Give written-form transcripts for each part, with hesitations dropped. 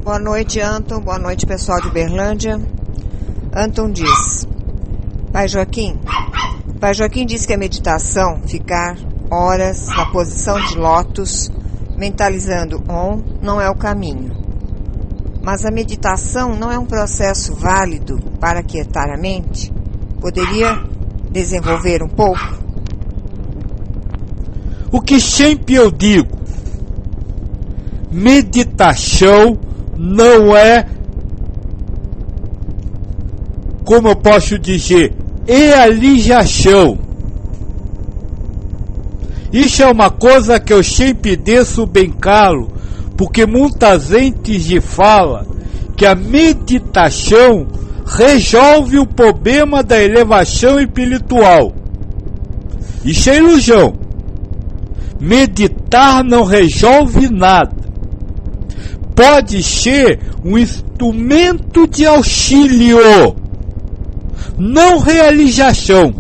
Boa noite, Anton. Boa noite, pessoal de Uberlândia. Anton diz: Pai Joaquim diz que a meditação, ficar horas na posição de lótus, mentalizando Om, não é o caminho. Mas a meditação não é um processo válido para aquietar a mente? Poderia desenvolver um pouco? O que sempre eu digo, meditação não é, como eu posso dizer, realização. Isso é uma coisa que eu sempre deixo bem claro, porque muita gente fala que a meditação resolve o problema da elevação espiritual. Isso é ilusão. Meditar não resolve nada. Pode ser um instrumento de auxílio, não realização.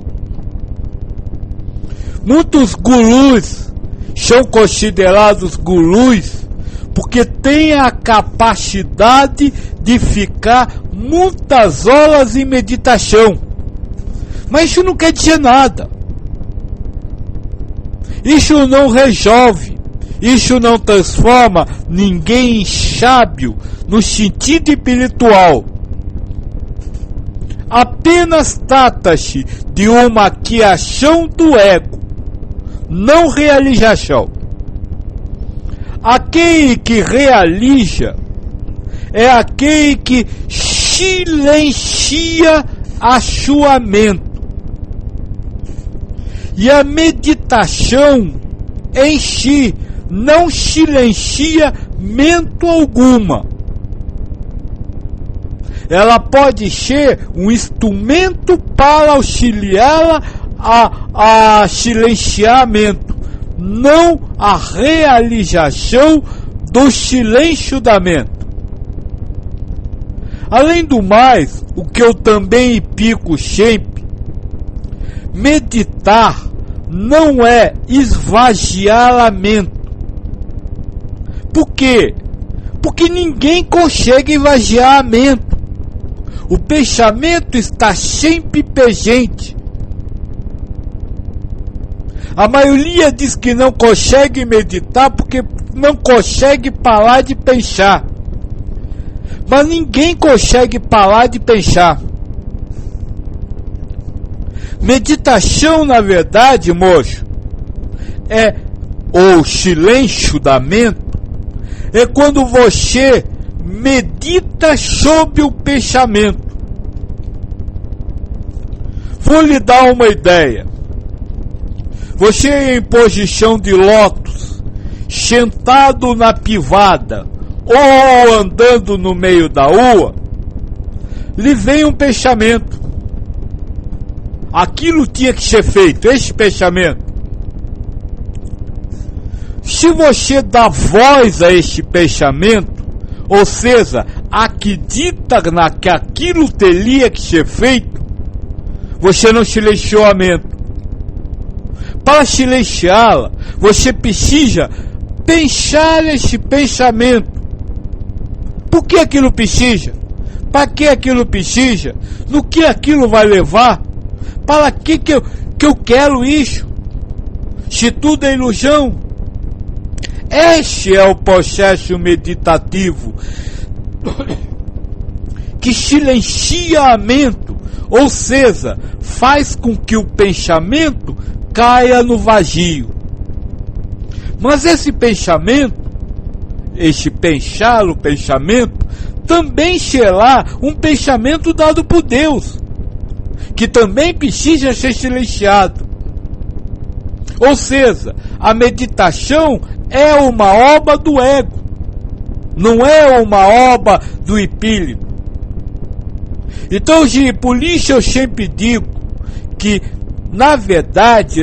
Muitos gurus são considerados gurus porque têm a capacidade de ficar muitas horas em meditação. Mas isso não quer dizer nada. Isso não resolve. Isso não transforma ninguém em sábio no sentido espiritual. Apenas trata-se de uma criação do ego, não realização. Aquele que realiza é aquele que silencia a sua mente. E a meditação em si não silencia mente alguma. Ela pode ser um instrumento para auxiliá-la a silenciamento, não a realização do silêncio da mente. Além do mais, o que eu também pico sempre, meditar não é esvaziar a mente. Por quê? Porque ninguém consegue esvaziar a mente. O pensamento está sempre presente. A maioria diz que não consegue meditar porque não consegue parar de pensar. Mas ninguém consegue parar de pensar. Meditação, na verdade, moço, é o silêncio da mente. É quando você medita sobre o pensamento. Vou lhe dar uma ideia. Você em posição de lótus, sentado na privada ou andando no meio da rua, lhe vem um pensamento. Aquilo tinha que ser feito, esse pensamento. Se você dá voz a esse pensamento, ou seja, acredita que aquilo teria que ser feito, você não silenciou a mente. Para silenciá-la, você precisa pensar esse pensamento. Por que aquilo precisa? Para que aquilo precisa? No que aquilo vai levar? Para que eu quero isso? Se tudo é ilusão. Este é o processo meditativo que silencia a mente, ou seja, faz com que o pensamento caia no vazio. Mas esse pensamento, o pensamento, também será um pensamento dado por Deus, que também precisa ser silenciado. Ou seja, a meditação é uma obra do ego, não é uma obra do espírito. Então, por isso eu sempre digo que, na verdade,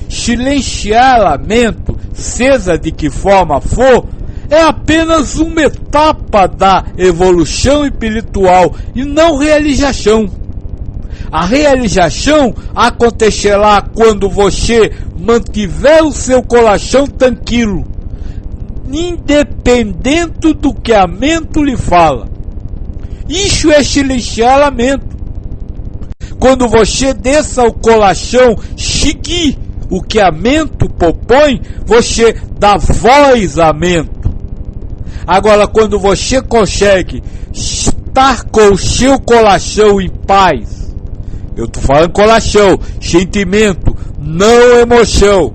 silenciar a mente, seja de que forma for, é apenas uma etapa da evolução espiritual e não realização. A realização acontecerá quando você mantiver o seu coração tranquilo, independente do que a mente lhe fala. Isso é silenciamento. Quando você desça o colachão, seguir o que a mente propõe, você dá voz à mente. Agora, quando você consegue estar com o seu colachão em paz, eu estou falando colachão, sentimento, não emoção,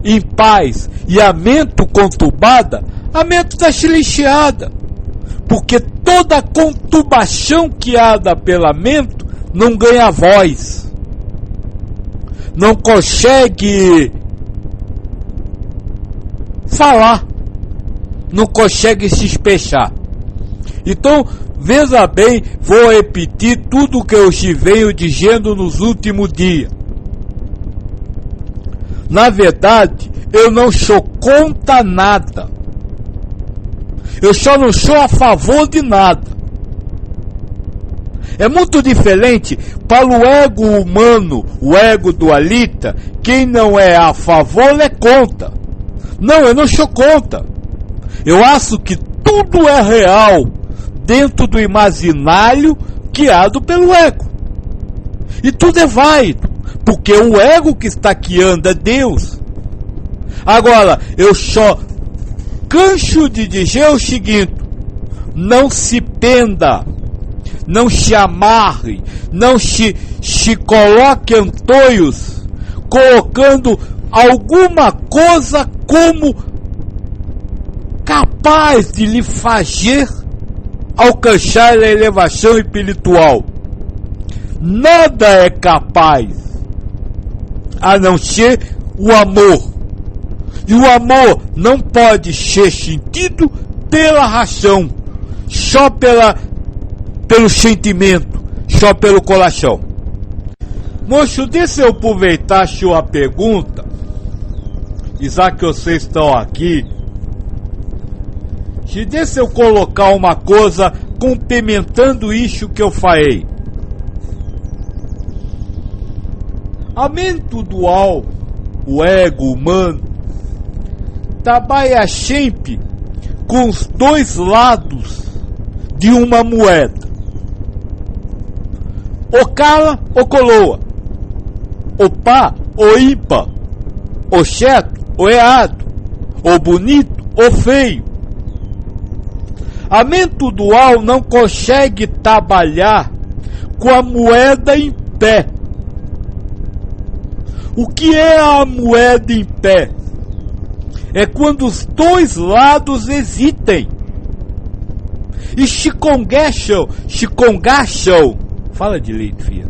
em paz, e a mente conturbada, a mente está silenciada, porque toda conturbação que há pela mente não ganha voz, não consegue falar, não consegue se expressar. Então, veja bem, vou repetir tudo o que eu te venho dizendo nos últimos dias. Na verdade, eu não sou contra nada. Eu só não sou a favor de nada. É muito diferente para o ego humano, o ego dualita. Quem não é a favor é contra. Não, eu não sou contra. Eu acho que tudo é real dentro do imaginário criado pelo ego. E tudo é válido, porque o ego que está criando é Deus. Agora, eu só canso de dizer o seguinte: não se prenda, não se amarre, não se coloque em toios, colocando alguma coisa como capaz de lhe fazer alcançar a elevação espiritual. Nada é capaz, a não ser o amor. E o amor não pode ser sentido pela razão, só pelo sentimento, só pelo coração. Moço, deixa eu aproveitar a sua pergunta, já que vocês estão aqui. Deixa eu colocar uma coisa complementando isso que eu falei. A mente dual, o ego humano, trabalha sempre com os dois lados de uma moeda. O cala ou coloa, o pá ou ímpar, o certo ou errado, o bonito ou feio. A mente dual não consegue trabalhar com a moeda em pé. O que é a moeda em pé? É quando os dois lados existem e se congacham, fala direito, filha,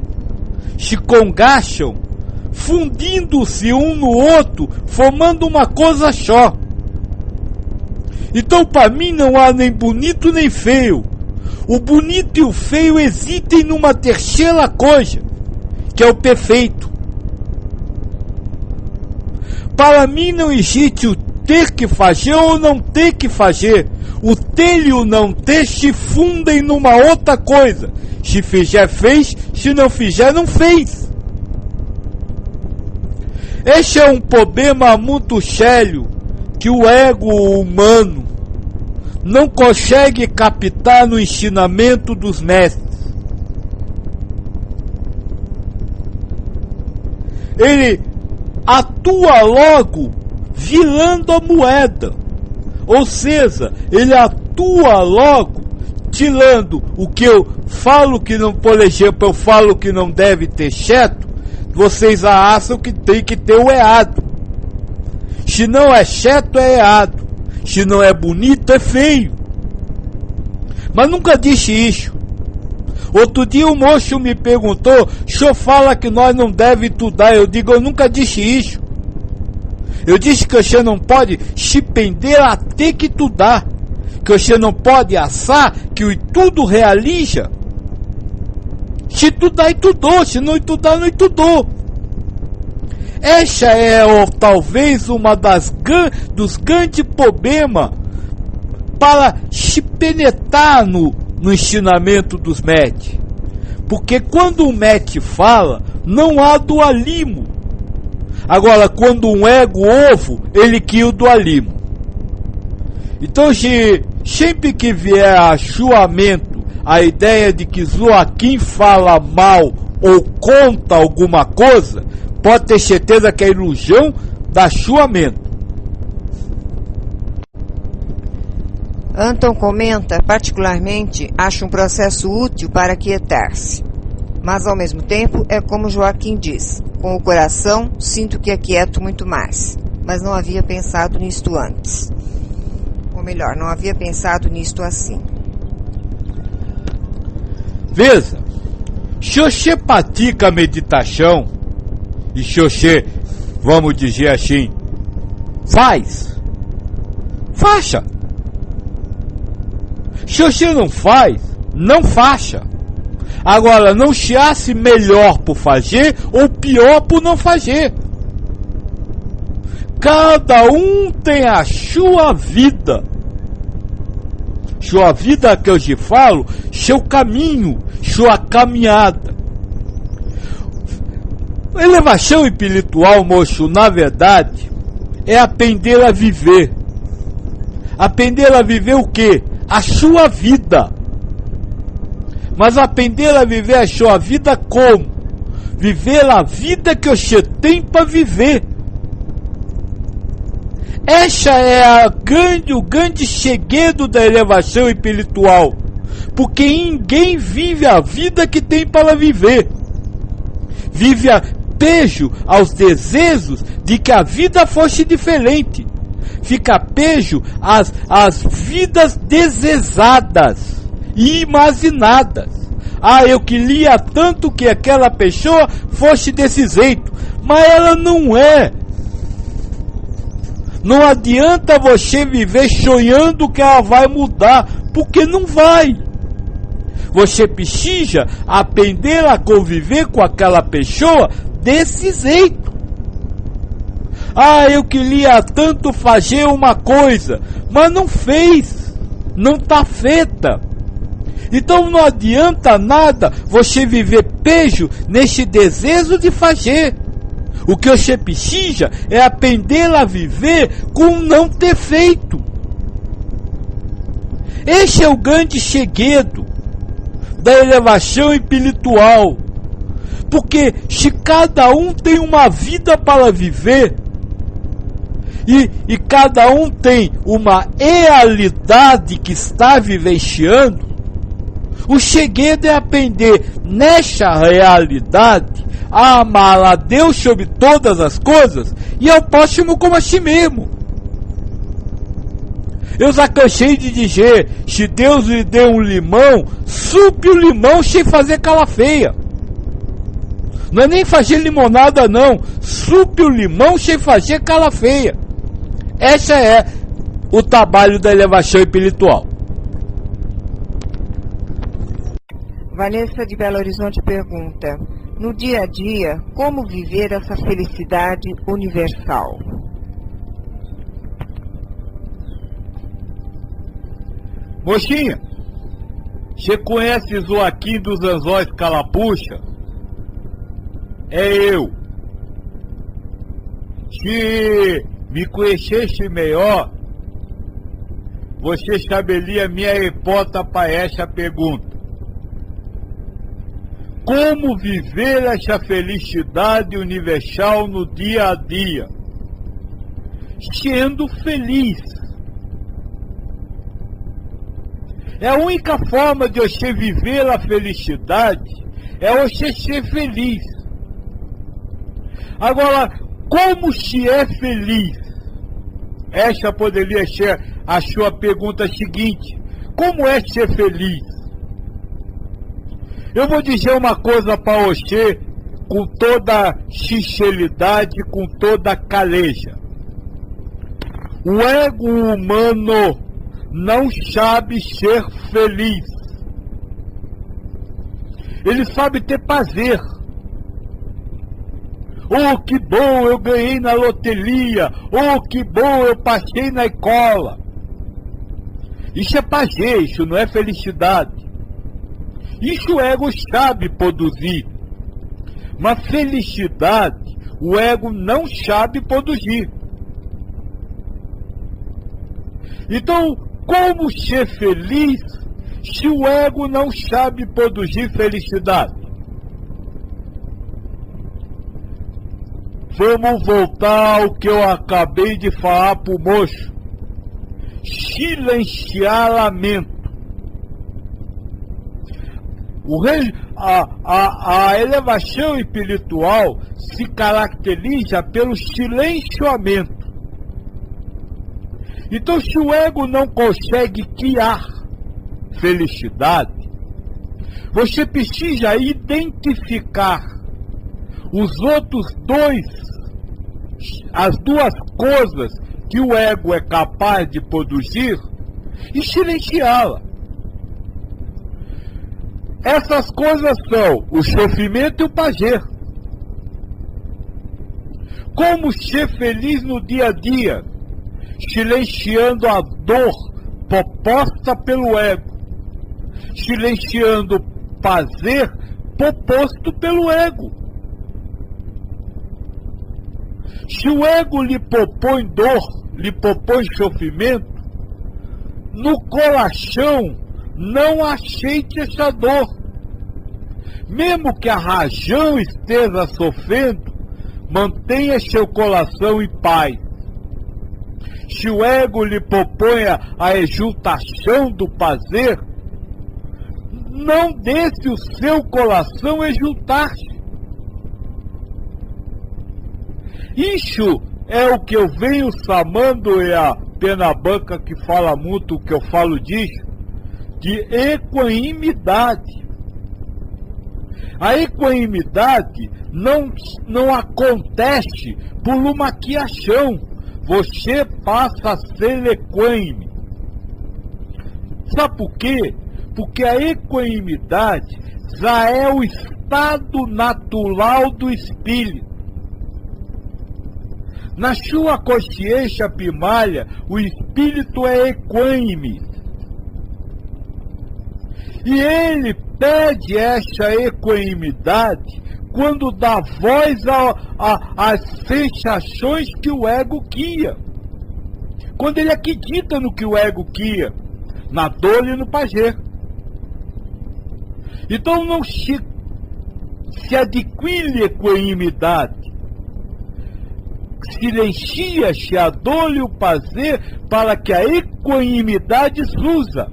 se congacham, fundindo-se um no outro, formando uma coisa só. Então, para mim, não há nem bonito nem feio. O bonito e o feio existem numa terceira coisa, que é o perfeito. Para mim, não existe o ter que fazer ou não ter que fazer. O ter e o não ter se fundem numa outra coisa. Se fizer, fez. Se não fizer, não fez. Esse é um problema muito sério que o ego humano não consegue captar no ensinamento dos mestres. Ele atua logo virando a moeda, ou seja, ele atua logo tirando o que eu falo que não, por exemplo, eu falo que não deve ter certo, vocês acham que tem que ter o errado. Se não é certo, é errado. Se não é bonito, é feio. Mas nunca disse isso. Outro dia o moço me perguntou: o senhor fala que nós não devemos estudar. Eu digo: eu nunca disse isso. Eu disse que você não pode se prender a ter que estudar. Que você não pode achar que o estudo realiza. Se estudar, estudou. Se não estudar, não estudou. Essa é talvez uma dos grandes problemas para se penetrar no ensinamento dos mestres. Porque quando o mestre fala, não há dualismo. Agora, quando um ego ovo, ele cria o dualismo. Então, sempre que vier a chuamento a ideia de que Joaquim fala mal ou conta alguma coisa, pode ter certeza que é ilusão da chuamento. Anton comenta, particularmente, acha um processo útil para aquietar-se. Mas, ao mesmo tempo, é como Joaquim diz, com o coração sinto que aquieto muito mais, mas não havia pensado nisto antes. Ou melhor, não havia pensado nisto assim. Veja, se você pratica a meditação, e se você, vamos dizer assim, faça. Se você não faz, não faça. Agora, não se ache melhor por fazer ou pior por não fazer. Cada um tem a sua vida. Sua vida que eu te falo, seu caminho, sua caminhada. Elevação espiritual, moço, na verdade, é aprender a viver. Aprender a viver o quê? A sua vida. Mas aprender a viver a sua vida como? Viver a vida que você tem para viver. Essa é o grande segredo da elevação espiritual. Porque ninguém vive a vida que tem para viver. Vive apego aos desejos de que a vida fosse diferente. Fica apego às vidas desejadas e imaginadas. Eu queria tanto que aquela pessoa fosse desse jeito, mas ela não é. Não adianta você viver sonhando que ela vai mudar, porque não vai. Você precisa aprender a conviver com aquela pessoa desse jeito. Eu queria tanto fazer uma coisa, mas não fez, não está feita. Então não adianta nada você viver pejo nesse desejo de fazer. O que você precisa é aprender a viver com não ter feito. Esse é o grande segredo da elevação espiritual. Porque se cada um tem uma vida para viver, e cada um tem uma realidade que está vivenciando, o segredo é aprender nessa realidade a amar a Deus sobre todas as coisas e ao próximo como a si mesmo. Eu já cansei de dizer, se Deus lhe deu um limão, supe o limão sem fazer calafeia. Não é nem fazer limonada não, supe o limão sem fazer calafeia. Esse é o trabalho da elevação espiritual. Vanessa de Belo Horizonte pergunta, no dia a dia, como viver essa felicidade universal? Mocinha, você conhece Joaquim dos Anzóis Calapuxa? É eu. Se me conhecesse melhor, você saberia minha resposta para essa pergunta. Como viver essa felicidade universal no dia a dia? Sendo feliz. É a única forma de você viver a felicidade, é você ser feliz. Agora, como se é feliz? Essa poderia ser a sua pergunta seguinte. Como é ser feliz? Eu vou dizer uma coisa para você com toda sinceridade, com toda caleja. O ego humano não sabe ser feliz. Ele sabe ter prazer. Oh, que bom, eu ganhei na loteria. Oh, que bom, eu passei na escola. Isso é prazer, isso não é felicidade. Isso o ego sabe produzir. Mas felicidade, o ego não sabe produzir. Então, como ser feliz se o ego não sabe produzir felicidade? Vamos voltar ao que eu acabei de falar para o moço. Silenciar lamento. A elevação espiritual se caracteriza pelo silenciamento. Então, se o ego não consegue criar felicidade, você precisa identificar as duas coisas que o ego é capaz de produzir e silenciá-la. Essas coisas são o sofrimento e o prazer. Como ser feliz no dia a dia? Silenciando a dor proposta pelo ego, silenciando o prazer proposto pelo ego. Se o ego lhe propõe dor, lhe propõe sofrimento, no coração não aceite essa dor. Mesmo que a razão esteja sofrendo, mantenha seu coração em paz. Se o ego lhe propõe a exultação do prazer, não deixe o seu coração exultar-se. Isso é o que eu venho chamando, e a Pena Branca que fala muito o que eu falo disso, de equanimidade. A equanimidade não acontece por uma criação. Você passa a ser equânime. Sabe por quê? Porque a equanimidade já é o estado natural do espírito. Na sua consciência primária, o espírito é equânime. E ele pede essa equanimidade quando dá voz às sensações que o ego cria. Quando ele acredita no que o ego cria, na dor e no prazer. Então não se adquire equanimidade. Silencia-se a dor e o prazer para que a equanimidade surja.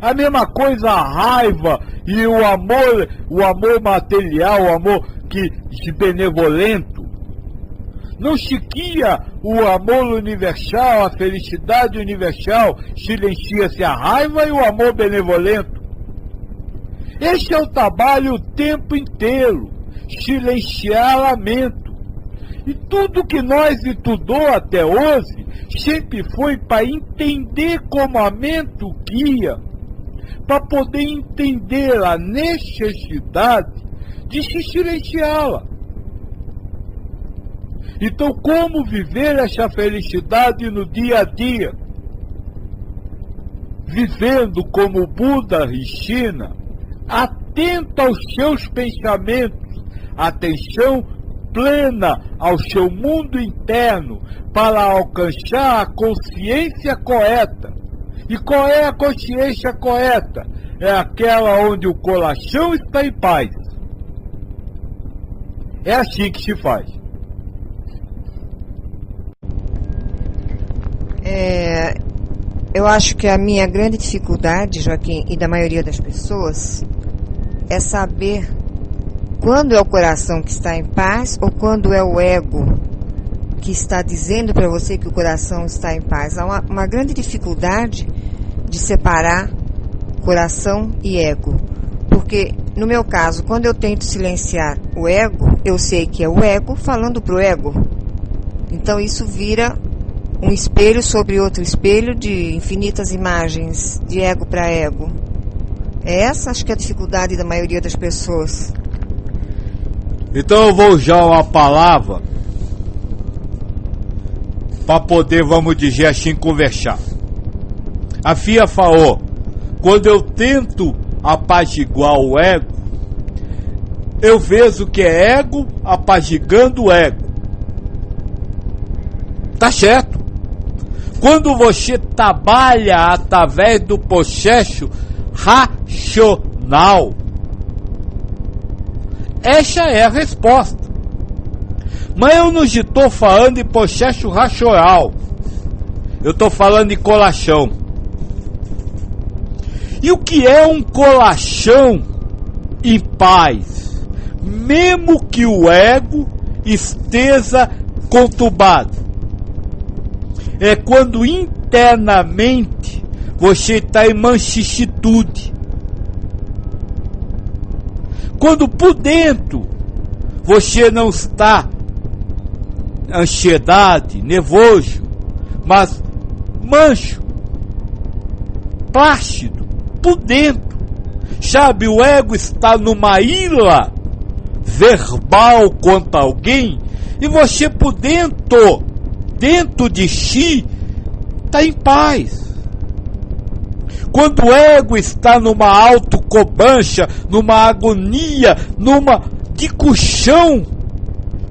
A mesma coisa a raiva e o amor material, o amor benevolento. Não se cria o amor universal, a felicidade universal, silencia-se a raiva e o amor benevolento. Esse é o trabalho o tempo inteiro, silenciar lamento. E tudo que nós estudou até hoje sempre foi para entender como a mente guia, para poder entender a necessidade de se silenciá-la. Então, como viver essa felicidade no dia a dia? Vivendo como Buda ensina, atento aos seus pensamentos, atenção plena ao seu mundo interno, para alcançar a consciência correta. E qual é a consciência correta? É aquela onde o coração está em paz. É assim que se faz. Eu acho que a minha grande dificuldade, Joaquim, e da maioria das pessoas, é saber quando é o coração que está em paz ou quando é o ego que está dizendo para você que o coração está em paz. Há uma grande dificuldade de separar coração e ego. Porque, no meu caso, quando eu tento silenciar o ego, eu sei que é o ego falando para o ego. Então isso vira um espelho sobre outro espelho de infinitas imagens de ego para ego. Essa acho que é a dificuldade da maioria das pessoas. Então eu vou usar uma palavra para poder, vamos dizer assim, conversar. A Fia falou, quando eu tento apaziguar o ego, eu vejo que é ego apazigando o ego. Tá certo. quando você trabalha através do processo racional. Essa é a resposta. Mas eu não estou falando de processo racional. Eu estou falando de coração. E o que é um coração em paz? Mesmo que o ego esteja conturbado. É quando internamente você está em mansuetude. Quando por dentro você não está ansiedade, nervoso, mas manso, plácido, por dentro. Sabe, o ego está numa ilha verbal contra alguém e você por dentro de si, está em paz. Quando o ego está numa autocobrança, numa agonia, numa discussão,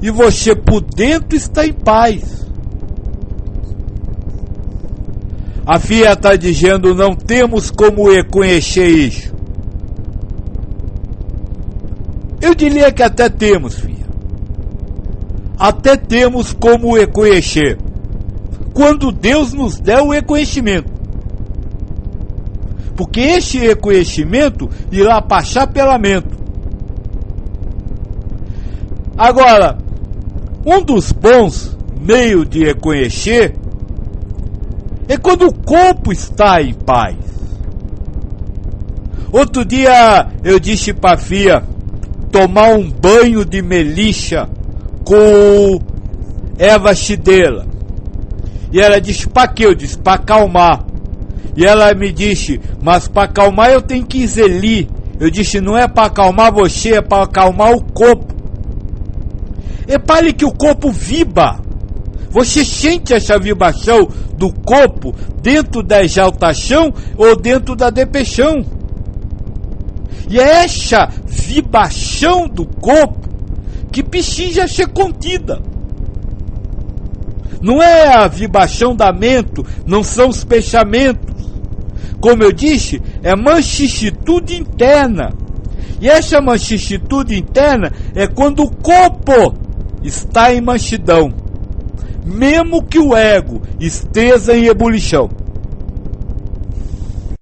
e você por dentro está em paz. A FIA está dizendo, não temos como reconhecer isso. Eu diria que até temos, FIA. Até temos como reconhecer. Quando Deus nos der o reconhecimento. Porque esse reconhecimento irá passar pela mente. Agora, um dos bons meios de reconhecer é quando o corpo está em paz. Outro dia eu disse para a Fia tomar um banho de melissa com erva cidreira. E ela disse, para quê? Eu disse, para acalmar. E ela me disse, mas para acalmar eu tenho que exelir. Eu disse, não é para acalmar você, é para acalmar o corpo. Repare que o corpo vibra. Você sente essa vibração do corpo dentro da exaltação ou dentro da depressão. E é essa vibração do corpo que precisa ser contida. Não é a vibração da mente, não são os pensamentos. Como eu disse, é mansuetude interna. E essa mansuetude interna é quando o corpo está em mansidão, mesmo que o ego esteja em ebulição.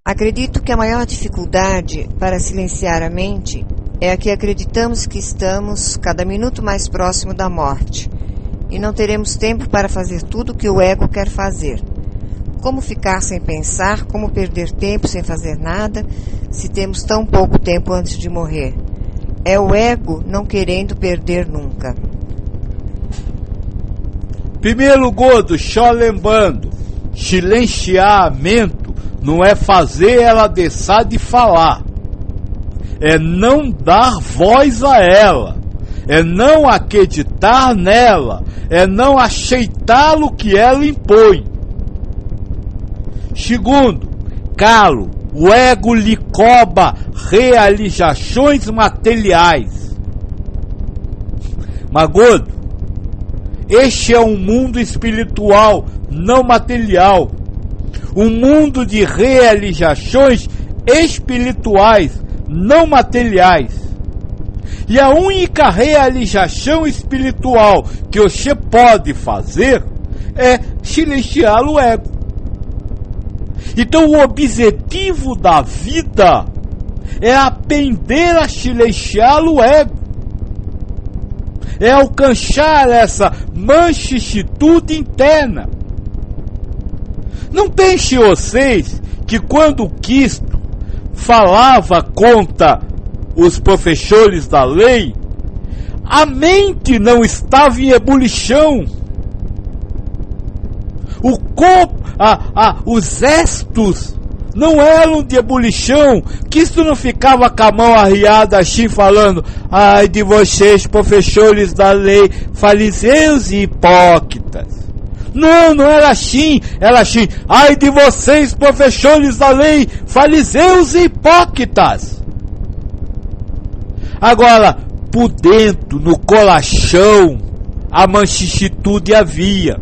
Acredito que a maior dificuldade para silenciar a mente é a que acreditamos que estamos cada minuto mais próximo da morte e não teremos tempo para fazer tudo o que o ego quer fazer. Como ficar sem pensar, como perder tempo sem fazer nada, se temos tão pouco tempo antes de morrer? É o ego não querendo perder nunca. Primeiro, Godo, só lembrando, silenciar a mente não é fazer ela deixar de falar. É não dar voz a ela. É não acreditar nela. É não aceitar o que ela impõe. Segundo, calo, o ego lhe cobra realizações materiais. Mas, Godo, este é um mundo espiritual, não material. Um mundo de realizações espirituais, não materiais. E a única realização espiritual que você pode fazer é silenciar o ego. Então o objetivo da vida é aprender a silenciar o ego. É alcançar essa mansuetude interna. Não pense vocês que quando Cristo falava contra os professores da lei, a mente não estava em ebulição. O corpo, os gestos não eram de ebulição. Cristo não ficava com a mão arriada assim falando, ai de vocês professores da lei, fariseus e hipócritas. Não, não era assim, era assim, ai de vocês professores da lei, fariseus e hipócritas. Agora, por dentro, no coração, a mansuetude havia.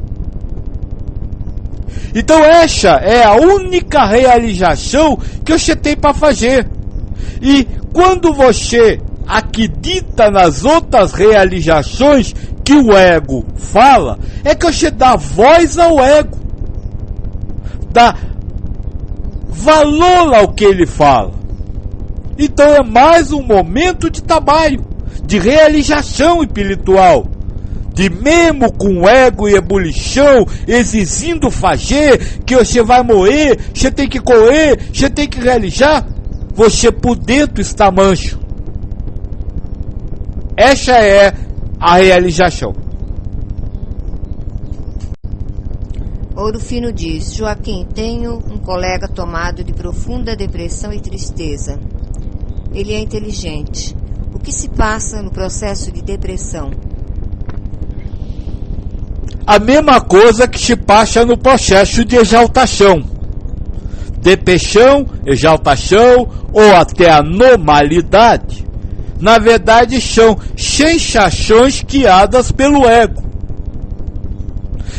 Então essa é a única realização que você tem para fazer. E quando você acredita nas outras realizações que o ego fala, é que você dá voz ao ego, dá valor ao que ele fala. Então é mais um momento de trabalho, de realização espiritual, de mesmo com o ego e ebulição, exigindo fazer, que você vai morrer, você tem que correr, você tem que realizar, você por dentro está mancho. Essa é a realização. Ouro Fino diz: Joaquim, tenho um colega tomado de profunda depressão e tristeza. Ele é inteligente. O que se passa no processo de depressão? A mesma coisa que se passa no processo de exaltação. Depressão, exaltação ou até a normalidade, na verdade são sensações criadas pelo ego.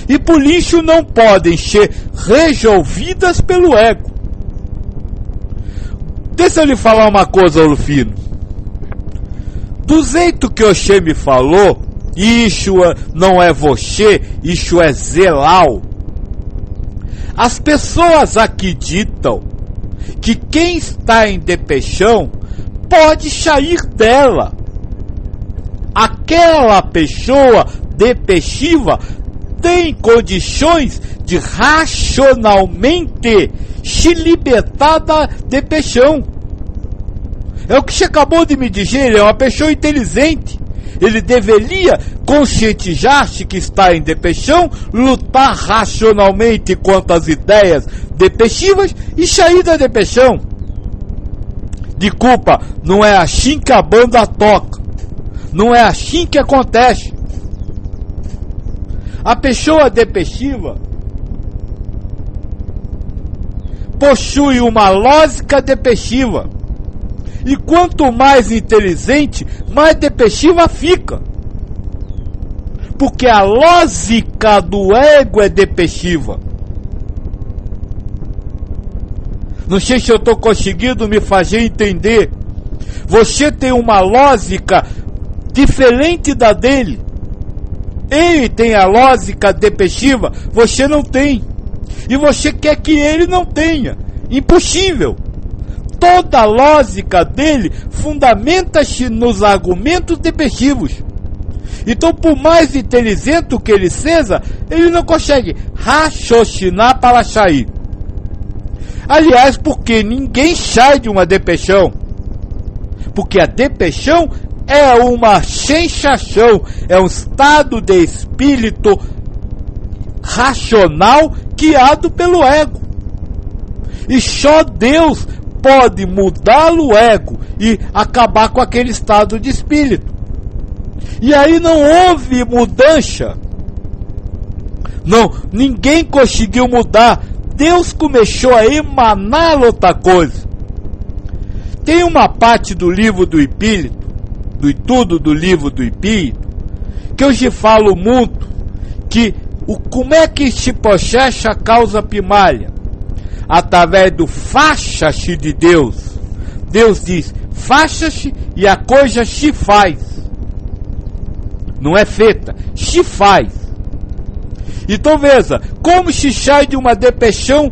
E por isso não podem ser resolvidas pelo ego. Deixa eu lhe falar uma coisa, Ouro Fino. Do jeito que você me falou, isso não é você, isso é Zelal. As pessoas acreditam que quem está em depressão pode sair dela. Aquela pessoa depressiva tem condições de racionalmente se libertar da depressão. É o que você acabou de me dizer, ele é uma pessoa inteligente. Ele deveria conscientizar-se que está em depressão, lutar racionalmente contra as ideias depressivas e sair da depressão. Desculpa, não é assim que a banda toca. Não é assim que acontece. A pessoa depressiva possui uma lógica depressiva. E quanto mais inteligente, mais depressiva fica. Porque a lógica do ego é depressiva. Não sei se eu estou conseguindo me fazer entender. Você tem uma lógica diferente da dele. Ele tem a lógica depressiva, você não tem. E você quer que ele não tenha. Impossível. Toda a lógica dele fundamenta-se nos argumentos depressivos. Então, por mais inteligente que ele seja, ele não consegue raciocinar para sair. Aliás, porque ninguém sai de uma depressão. Porque a depressão é uma sensação, é um estado de espírito racional criado pelo ego. E só Deus pode mudar o ego e acabar com aquele estado de espírito. E aí não houve mudança. Não, ninguém conseguiu mudar. Deus começou a emanar outra coisa. Tem uma parte do livro do Espírito, do estudo do livro do Espírito, que eu te falo muito, que como é que se processa a causa primária? Através do faça-se de Deus. Deus diz, faça-se e a coisa se faz. Não é feita, se faz. Então veja, como se sai de uma depressão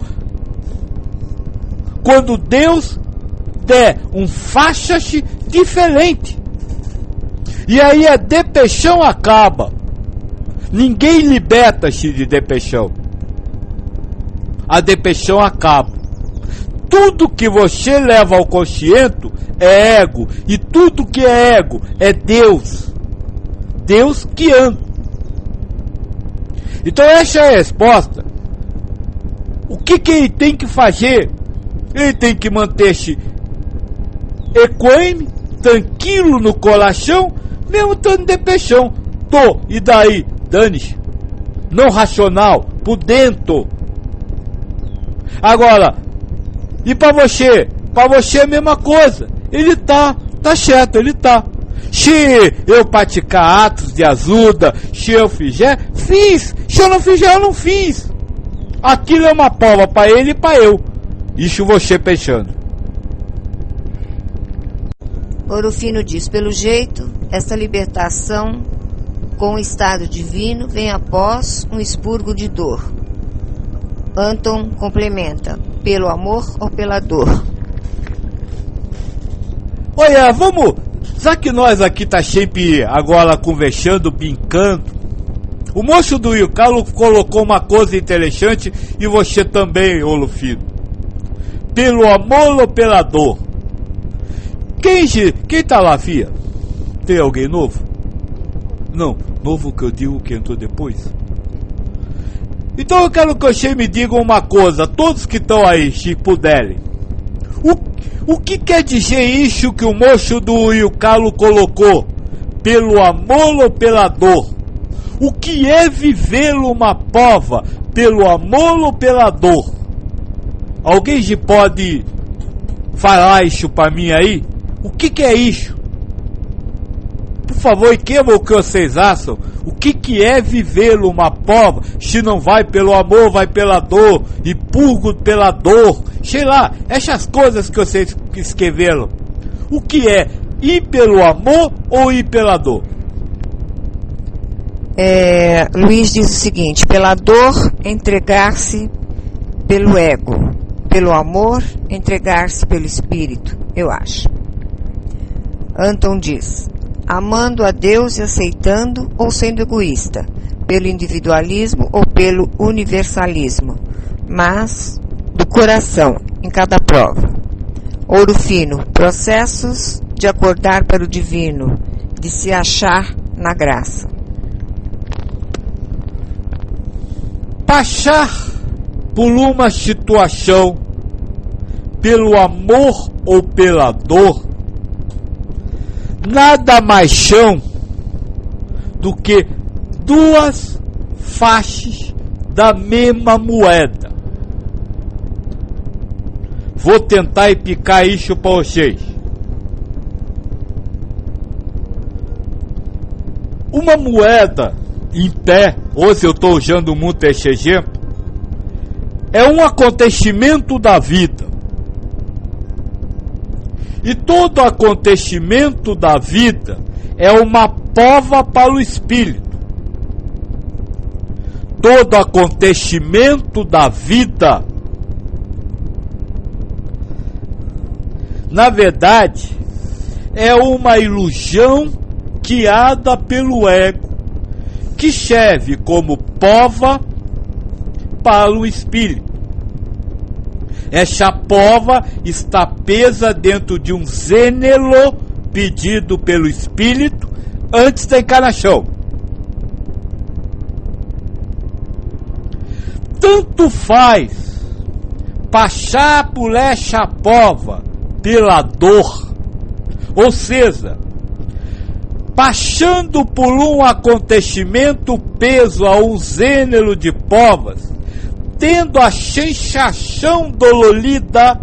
quando Deus der um faça-se diferente. E aí a depressão acaba. Ninguém liberta-se de depressão. A depressão acaba. Tudo que você leva ao consciente é ego. E tudo que é ego é Deus. Deus guiando. Então essa é a resposta. O que ele tem que fazer? Ele tem que manter-se equânime, tranquilo no coração, mesmo estando em depressão. E daí? Dane-se. Não racional, por dentro. Agora, e para você? Para você é a mesma coisa. Ele tá certo, ele tá. Se eu praticar atos de ajuda, se eu fizer, fiz. Se eu não fizer, eu não fiz. Aquilo é uma prova para ele e para eu. Isso você pensando. Orofino diz: pelo jeito, esta libertação com o estado divino vem após um expurgo de dor. Anton complementa: pelo amor ou pela dor? Olha, vamos, já que nós aqui tá sempre agora conversando, brincando, o moço do Rio Carlo colocou uma coisa interessante, e você também, Orofino. Pelo amor ou pela dor? Quem tá lá, fia? Tem alguém novo? Não, novo que eu digo que entrou depois. Então eu quero que você me diga uma coisa, todos que estão aí, se puderem. O que quer dizer isso que o moço do Rio Carlo colocou? Pelo amor ou pela dor? O que é viver uma prova? Pelo amor ou pela dor? Alguém pode falar isso para mim aí? O que é isso? Por favor, escreva o que vocês acham. O que é viver uma prova? Se não vai pelo amor, vai pela dor. E purgo pela dor. Sei lá, essas coisas que vocês escreveram. O que é ir pelo amor ou ir pela dor? Luiz diz o seguinte: pela dor, entregar-se pelo ego. Pelo amor, entregar-se pelo espírito, eu acho. Anton diz: amando a Deus e aceitando ou sendo egoísta, pelo individualismo ou pelo universalismo, mas do coração, em cada prova. Orofino: processos de acordar para o divino, de se achar na graça. Passar por uma situação pelo amor ou pela dor nada mais são do que duas faces da mesma moeda. Vou tentar explicar isso para vocês. Uma moeda em pé, hoje eu estou usando muito esse exemplo, é um acontecimento da vida. E todo acontecimento da vida é uma prova para o espírito. Todo acontecimento da vida, na verdade, é uma ilusão criada pelo ego, que serve como prova para o espírito. Essa prova está presa dentro de um gênero pedido pelo espírito antes da encarnação. Tanto faz passar por essa prova pela dor, ou seja, passando por um acontecimento preso a um gênero de provas, tendo a sensação dolorida,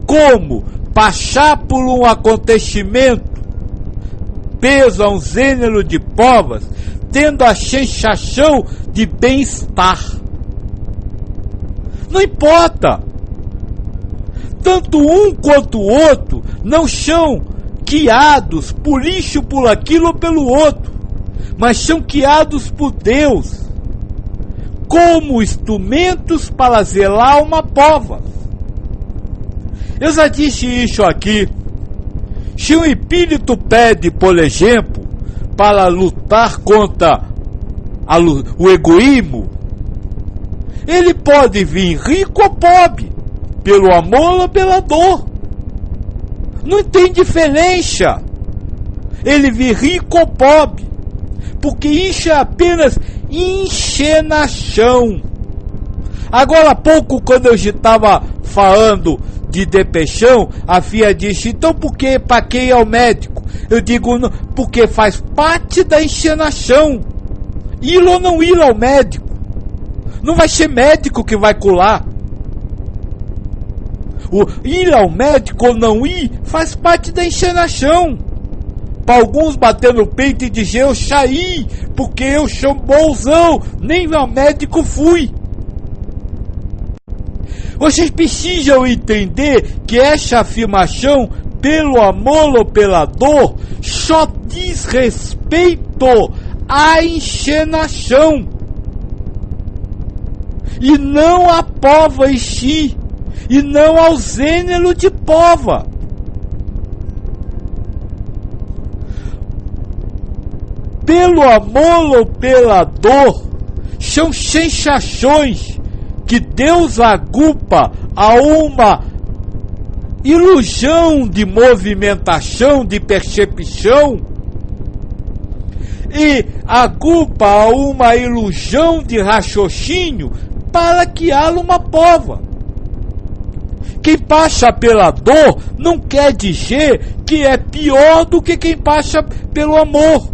como passar por um acontecimento preso a um gênero de provas, tendo a sensação de bem-estar. Não importa. Tanto um quanto o outro não são guiados por isso, por aquilo ou pelo outro, mas são guiados por Deus como instrumentos para zelar uma prova. Eu já disse isso aqui. Se um espírito pede, por exemplo, para lutar contra o egoísmo, ele pode vir rico ou pobre, pelo amor ou pela dor. Não tem diferença ele vir rico ou pobre, porque isso é apenas encenação. Agora há pouco, quando eu estava falando de depressão, a filha disse: então por que, para quem é o médico? Eu digo: não, porque faz parte da encenação. Ir ou não ir ao médico, não vai ser médico que vai curar. O ir ao médico ou não ir faz parte da encenação. para alguns bater no peito e dizer eu saí, porque eu sou bonzão, nem ao médico fui. Vocês precisam entender que essa afirmação, pelo amor ou pela dor, só diz respeito à encenação e não à pova em si, e não ao gênero de pova. Pelo amor ou pela dor, são sensações que Deus agrupa a uma ilusão de movimentação, de percepção, e agrupa a uma ilusão de raciocínio para que haja uma prova. Quem passa pela dor não quer dizer que é pior do que quem passa pelo amor.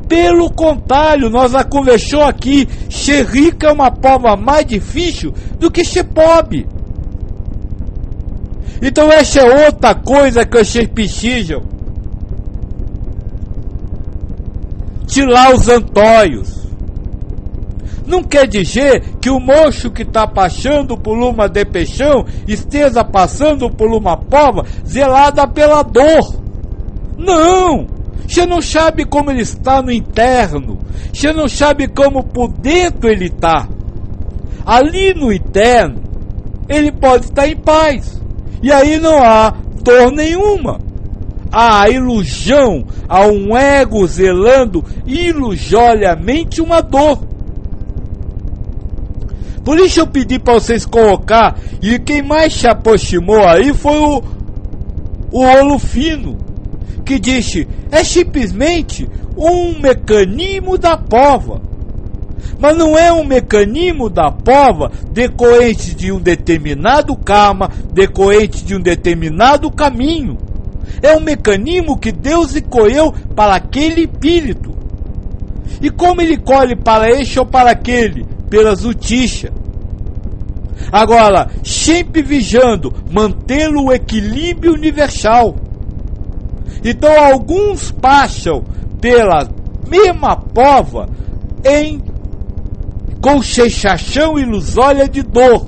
Pelo contrário, nós já conversou aqui, ser rico é uma prova mais difícil do que ser pobre. Então essa é outra coisa que vocês precisam tirar os antóios. Não quer dizer que o moço que está passando por uma depressão esteja passando por uma prova zelada pela dor. Não! Você não sabe como ele está no interno. Você não sabe como por dentro ele está. Ali no interno, ele pode estar em paz. E aí não há dor nenhuma. Há a ilusão, há um ego zelando ilusoriamente uma dor. Por isso eu pedi para vocês colocar, e quem mais se aproximou aí foi o Olufino, que disse, é simplesmente um mecanismo da prova. Mas não é um mecanismo da prova decorrente de um determinado karma, decorrente de um determinado caminho. É um mecanismo que Deus escolheu para aquele espírito. E como ele colhe para este ou para aquele? Pela justiça. Agora, sempre vigiando, manter o equilíbrio universal. Então alguns passam pela mesma prova com sensação ilusória de dor.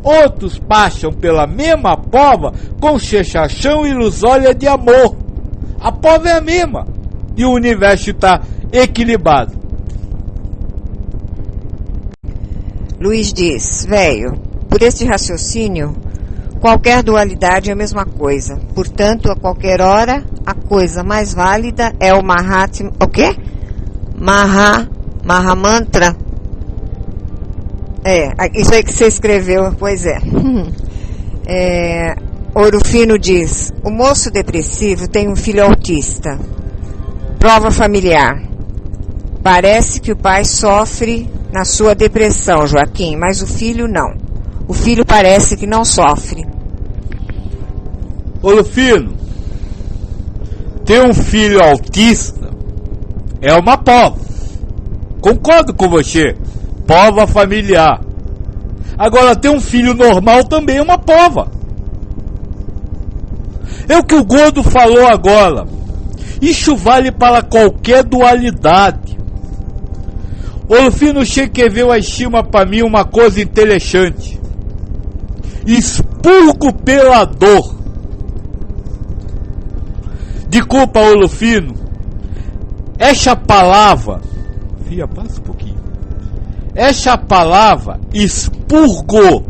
Outros passam pela mesma prova com sensação ilusória de amor. A prova é a mesma e o universo está equilibrado. Luiz diz, velho, por este raciocínio, qualquer dualidade é a mesma coisa. Portanto, a qualquer hora, a coisa mais válida é o Mahatma... O quê? Mahamantra. Isso aí que você escreveu, pois é. Orufino diz, o moço depressivo tem um filho autista. Prova familiar. Parece que o pai sofre na sua depressão, Joaquim, mas o filho não. O filho parece que não sofre. Olufino, ter um filho autista é uma prova. Concordo com você. Prova familiar. Agora, ter um filho normal também é uma prova. É o que o Gordo falou agora. Isso vale para qualquer dualidade. Olufino escreveu aí em cima para mim uma coisa interessante. Expurgo pela dor. Desculpa, Olufino. Essa palavra... Fia, passa um pouquinho. Essa palavra, expurgo,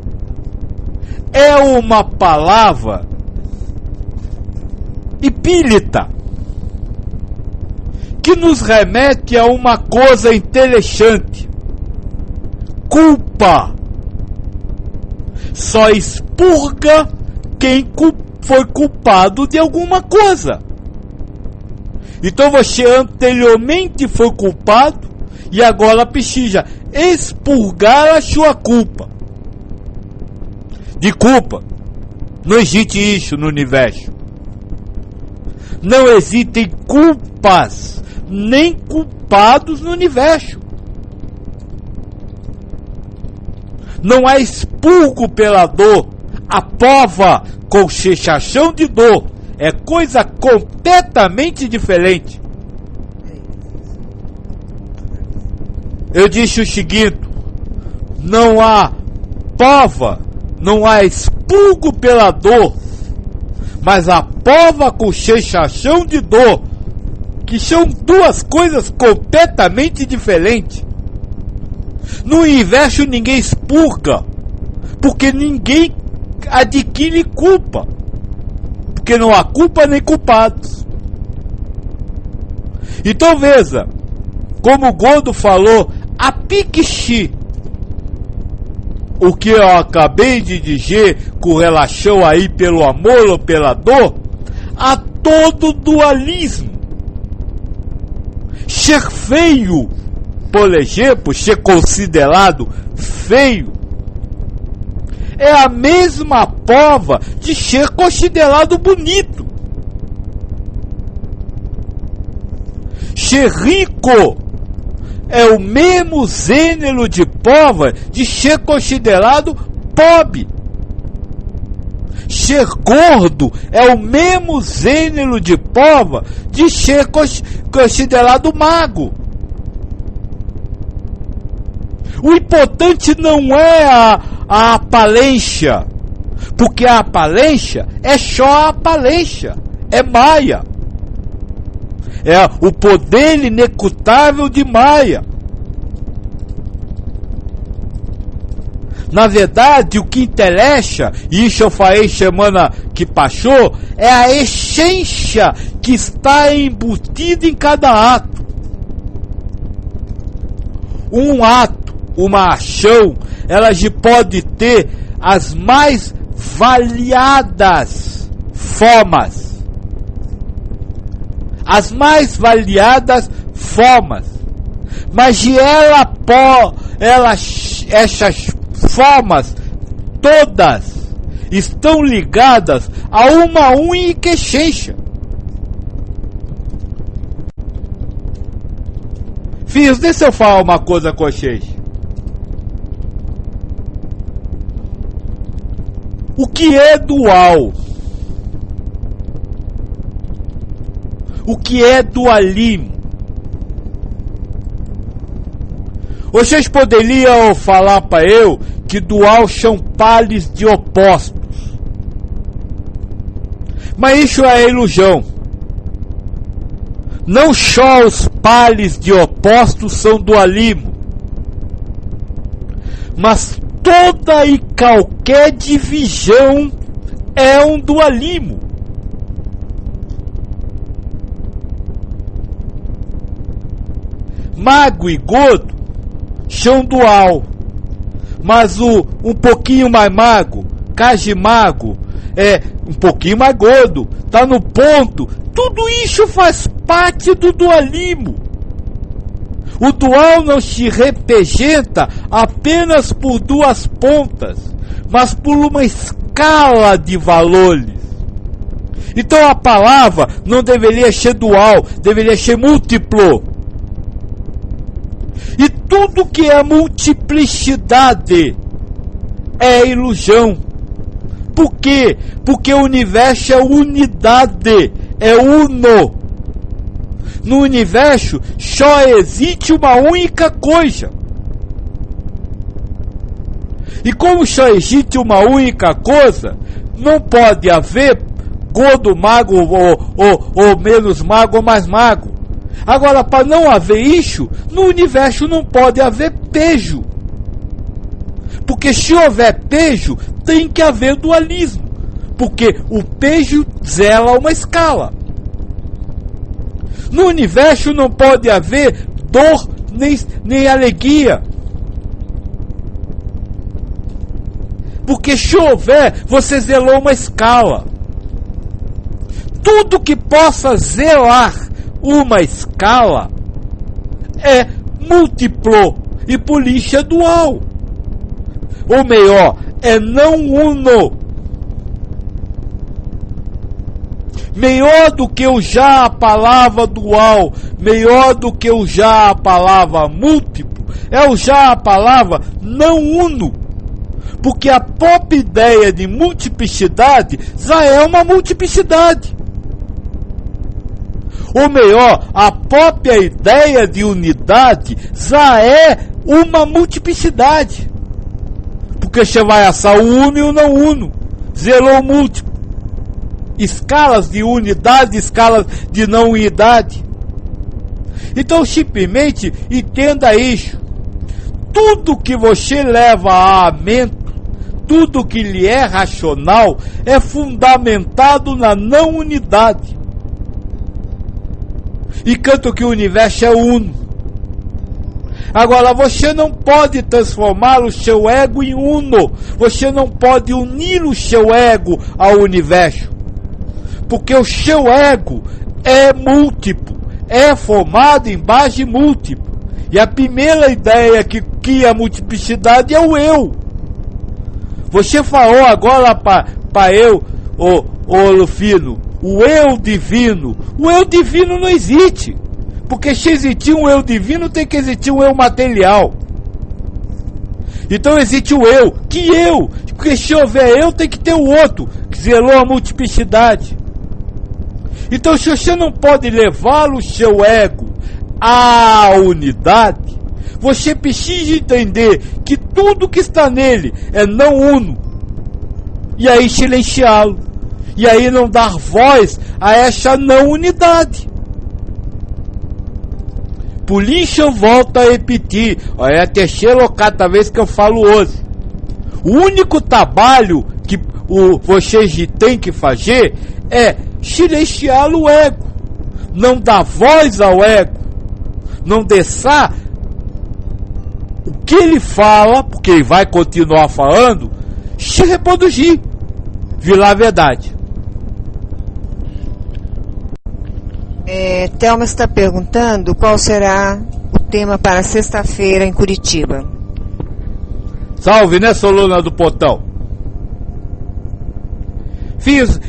é uma palavra espírita que nos remete a uma coisa interessante. Culpa. Só expurga quem foi culpado de alguma coisa. Então você anteriormente foi culpado e agora precisa expurgar a sua culpa. De culpa. Não existe isso no universo. Não existem culpas, nem culpados no universo. Não há expurgo pela dor. A prova com sensação de dor é coisa completamente diferente. Eu disse o seguinte: não há pova, não há expurgo pela dor, mas a pova com sensação de dor, que são duas coisas completamente diferentes. No universo ninguém expurga, porque ninguém adquire culpa, porque não há culpa nem culpados. Então veja, como o Gordo falou, a pique-chi, o que eu acabei de dizer com relação aí pelo amor ou pela dor, a todo dualismo. Ser feio, por exemplo, ser considerado feio, é a mesma prova de ser considerado bonito. Ser rico é o mesmo gênero de prova de ser considerado pobre. Ser gordo é o mesmo gênero de prova de ser considerado magro. O importante não é a aparência, porque a aparência é só a aparência, é Maia. É o poder inecutável de Maia. Na verdade, o que interessa, e isso eu falei semana que passou, é a essência que está embutida em cada ato. Um ato, uma ação, elas podem ter as mais variadas formas. As mais variadas formas. Mas de essas formas todas estão ligadas a uma única essência. Filhos, deixa eu falar uma coisa com vocês. O que é dual? O que é dualismo? Vocês poderiam falar para eu que dual são pares de opostos. Mas isso é ilusão. Não só os pares de opostos são dualismo, mas toda e qualquer divisão é um dualismo. Magro e gordo são dual, mas um pouquinho mais magro, quase magro, é um pouquinho mais gordo, tá no ponto. Tudo isso faz parte do dualismo. O dual não se representa apenas por duas pontas, mas por uma escala de valores. Então a palavra não deveria ser dual, deveria ser múltiplo. E tudo que é multiplicidade é ilusão. Por quê? Porque o universo é unidade, é uno. No universo só existe uma única coisa. E como só existe uma única coisa, não pode haver gordo, magro ou menos magro ou mais magro. Agora, para não haver isso, no universo não pode haver peso. Porque se houver peso, tem que haver dualismo. Porque o peso zela uma escala. No universo não pode haver dor nem alegria. Porque se houver, você zelou uma escala. Tudo que possa zelar uma escala é múltiplo e por isso é dual. Ou melhor, é não uno. Melhor do que usar a palavra dual, melhor do que usar a palavra múltiplo, é usar a palavra não uno. Porque a própria ideia de multiplicidade já é uma multiplicidade. Ou melhor, a própria ideia de unidade já é uma multiplicidade. Porque você vai assar o uno e o não uno. Zerou o múltiplo. Escalas de unidade, escalas de não unidade. Então simplesmente entenda isso. Tudo que você leva a mente, tudo que lhe é racional, é fundamentado na não unidade. E canto que o universo é uno. Agora, você não pode transformar o seu ego em uno. Você não pode unir o seu ego ao universo. Porque o seu ego é múltiplo. É formado em base múltipla. E a primeira ideia que cria a multiplicidade é o eu. Você falou agora para eu, Lufino, o eu divino. O eu divino não existe. Porque se existir um eu divino, tem que existir um eu material. Então existe o eu. Que eu? Porque se houver eu, tem que ter o outro, que zerou a multiplicidade. Então se você não pode levar o seu ego à unidade, você precisa entender que tudo que está nele é não uno. E aí silenciá-lo. E aí não dar voz a essa não unidade. Por isso eu volto a repetir, é a terceira ou quarta vez que eu falo hoje. O único trabalho que vocês têm que fazer é silenciar o ego, não dar voz ao ego, não deixar o que ele fala, porque ele vai continuar falando, se reproduzir, virar verdade. Thelma está perguntando qual será o tema para sexta-feira em Curitiba. Salve, né, Solona do Potão?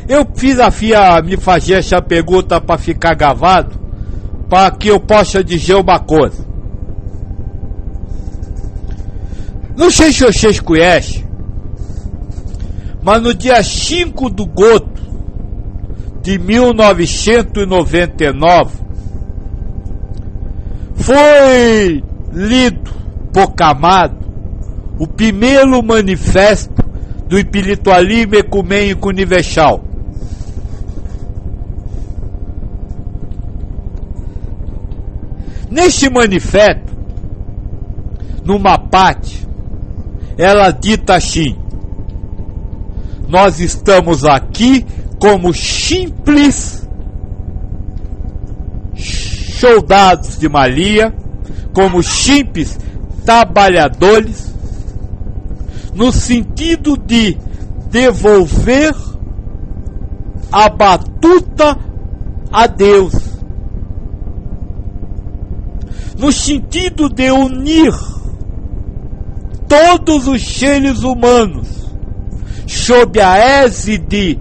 Eu fiz a me fazer essa pergunta para ficar gravado, para que eu possa dizer uma coisa. Não sei se vocês conhecem, mas no dia 5 de agosto de 1999 foi lido por Camargo o primeiro manifesto do espiritualismo ecumênico universal. Neste manifesto, numa parte, ela dita assim: nós estamos aqui como simples soldados de Maria, como simples trabalhadores, no sentido de devolver a batuta a Deus, no sentido de unir todos os seres humanos sob a égide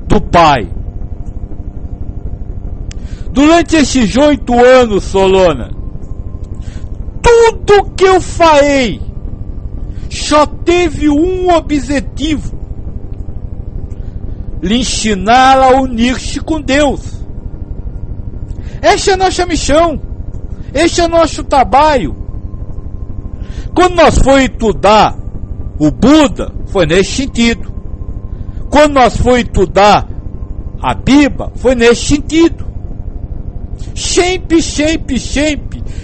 do Pai. Durante esses 8 anos, Solona, tudo que eu falei só teve um objetivo: lhe ensinar a unir-se com Deus. Essa é a nossa missão, esse é o nosso trabalho. Quando nós fomos estudar o Buda, foi nesse sentido. Quando nós fomos estudar a Bíblia, foi nesse sentido. Sempre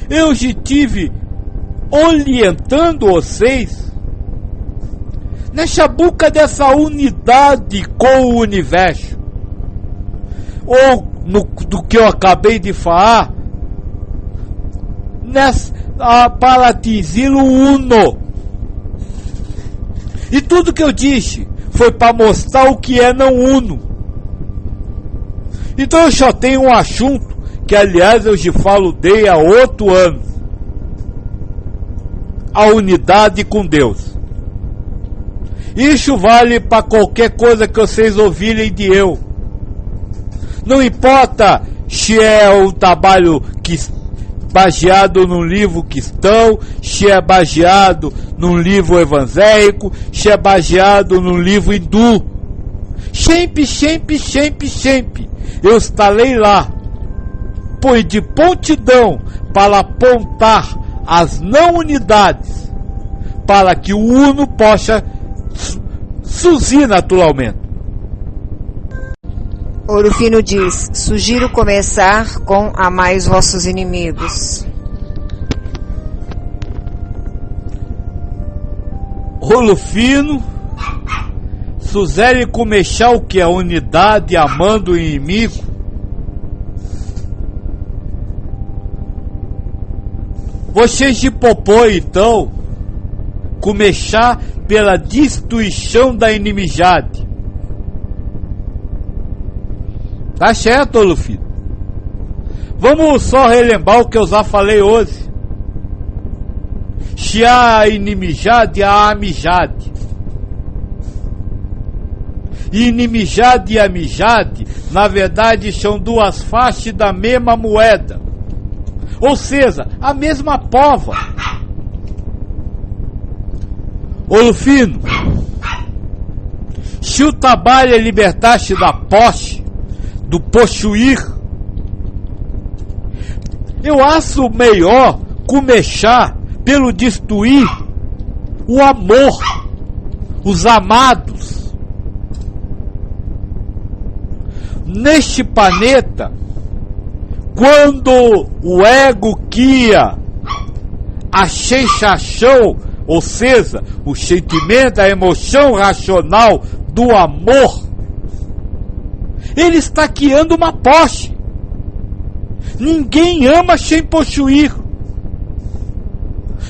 eu estive orientando vocês nessa busca dessa unidade com o universo, ou do que eu acabei de falar, para atingir o uno. E tudo que eu disse foi para mostrar o que é não uno. Então eu só tenho um assunto que, aliás, eu te falo desde há 8 anos: a unidade com Deus. Isso vale para qualquer coisa que vocês ouvirem de eu. Não importa se é um trabalho baseado num livro cristão, se é baseado num livro evangélico, se é baseado num livro hindu. Sempre eu estarei lá, pois de prontidão para apontar as não unidades, para que o uno possa surgir naturalmente. Ouro Fino diz: sugiro começar com amai os vossos inimigos. Ouro Fino sugere começar o que? A unidade amando o inimigo. Vocês se propõem então começar pela destruição da inimizade. Tá certo, Ouro Fino? Vamos só relembrar o que eu já falei hoje. Se há inimizade, há amizade. Inimizade e amizade, na verdade, são duas faces da mesma moeda. Ou seja, a mesma pova. Ouro Fino, se o trabalho é libertar-se da posse, do possuir, eu acho melhor começar pelo destruir o amor, os amados. Neste planeta, quando o ego cria a sensação, ou seja, o sentimento, a emoção racional do amor, ele está criando uma posse. Ninguém ama sem possuir.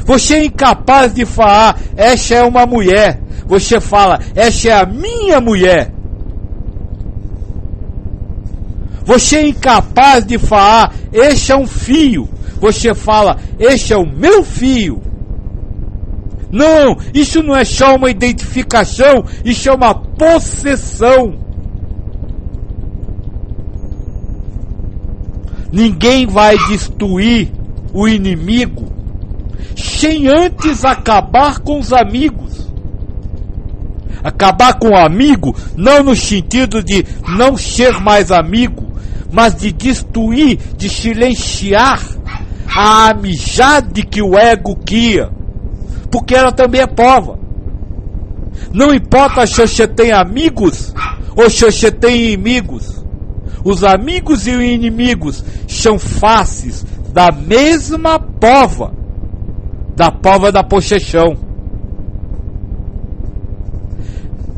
Você é incapaz de falar, essa é uma mulher. Você fala, essa é a minha mulher. Você é incapaz de falar, esse é um filho. Você fala, esse é o meu filho. Não, isso não é só uma identificação, isso é uma possessão. Ninguém vai destruir o inimigo sem antes acabar com os amigos. Acabar com o amigo, não no sentido de não ser mais amigo, mas de destruir, de silenciar a amizade que o ego cria, porque ela também é prova. Não importa se você tem amigos ou se você tem inimigos. Os amigos e os inimigos são faces da mesma prova, da prova da possessão.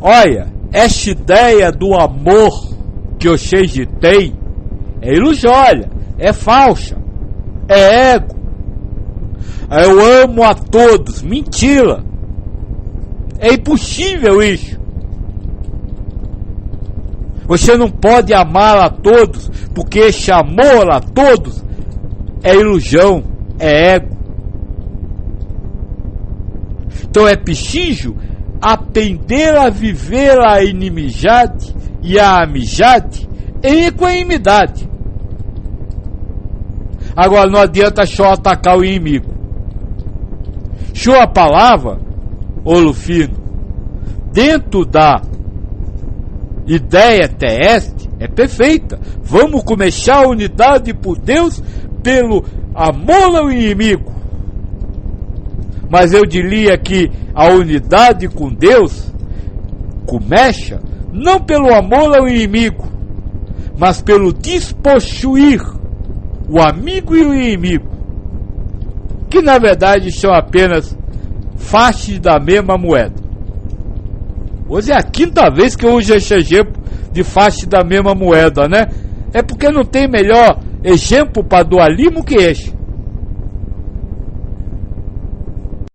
Olha, essa ideia do amor que vocês têm é ilusória, é falsa, é ego. Eu amo a todos, mentira. É impossível isso. Você não pode amar a todos, porque esse amor a todos é ilusão, é ego. Então é preciso aprender a viver a inimizade e a amizade em equanimidade. Agora não adianta só atacar o inimigo. Sua palavra, Ouro Fino, dentro da ideia terrestre, é perfeita. Vamos começar a unidade por Deus pelo amor ao inimigo. Mas eu diria que a unidade com Deus começa não pelo amor ao inimigo, mas pelo despossuir o amigo e o inimigo, que na verdade são apenas faces da mesma moeda. Hoje é a quinta vez que eu uso esse exemplo de face da mesma moeda, né? É porque não tem melhor exemplo para dualismo que esse.